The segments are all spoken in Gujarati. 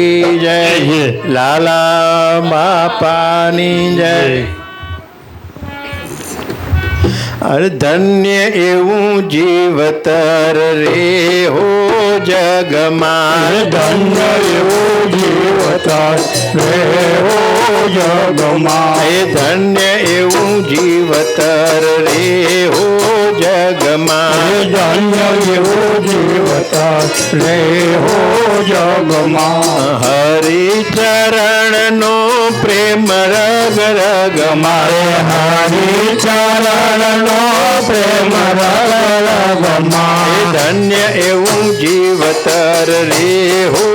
જય લાલા બાપાની જય। અરે ધન્ય એવું જીવતર રે હો જગમાં, ધન્ય એવું જીવતર રે હો જગમાં, એ ધન્ય એવું જીવતર રે હો જગમાં, ધન્ય એવું જીવતર રે હો જગમાં। હરિચરણનો પ્રેમ રગ રગમાં, હરિચરણનો પ્રેમ રગમાં, ધન્ય એવું જીવતર રે હો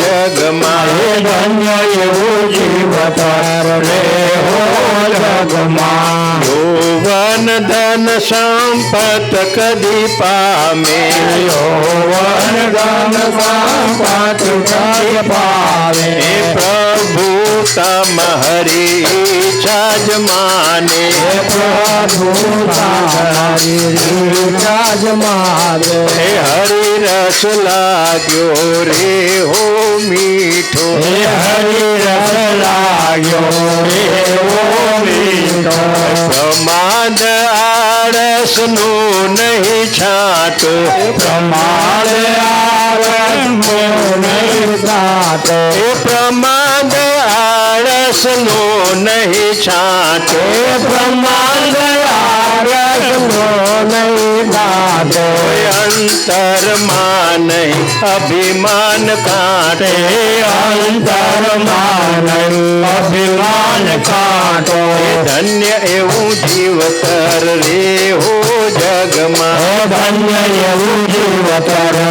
જગમાં, ધન્ય એવું જીવતર રે હો જગમાં। યૌવન ધન સંપત કદી પામે, યૌવન ધન સંપત કદી પામે, પ્રભુ તમ હરી ઈચ્છા જ માને, પ્રભુ રાજ મારે, હરિ રસ લાગ્યો રે હો મીઠો, હરિ રસ લાગ્યો રે હો મીઠો, પ્રમાદ આળસ નું નહીં છાંટો, પ્રમાદ આળસ નહીં છાંટો, પ્રમાદ આળસ નું નહીં છાંટો, પ્રમાદ આળસ નહીં છાંટો, અંતરમાં નહીં અભિમાન કાંટે, અંતરમાં અભિમાન કાંટો, ધન્ય એવું જીવતર રે હો જગમાં, ધન્ય એવું જીવતર રે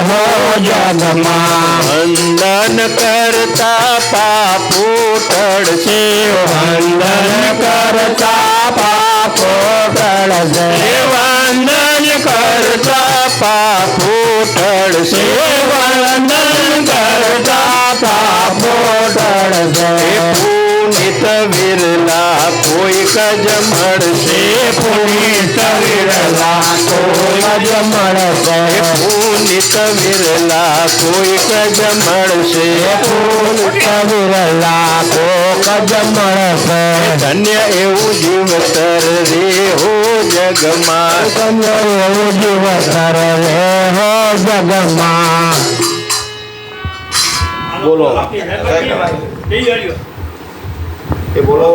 હો જગમાં। વંદન કરતા પાપો ટળશે, વંદન કરતા પાપો ટળશે, વંદન કરતા પાપો ટળશે, વંદન કરતા પાપો ટળશે, પુનિત વિરલા કોઈક જ મળશે, પુનિત વિરલા કોઈક જ મળશે, પુનિત વિરલા કોઈક જ મળશે, પુનિત વિરલા કોઈક જ મળશે, ધન્ય એવું જીવતર રે હો જગમાં, ધન્ય એવું જીવતર રે હો જગમાં। બોલો એ બોલો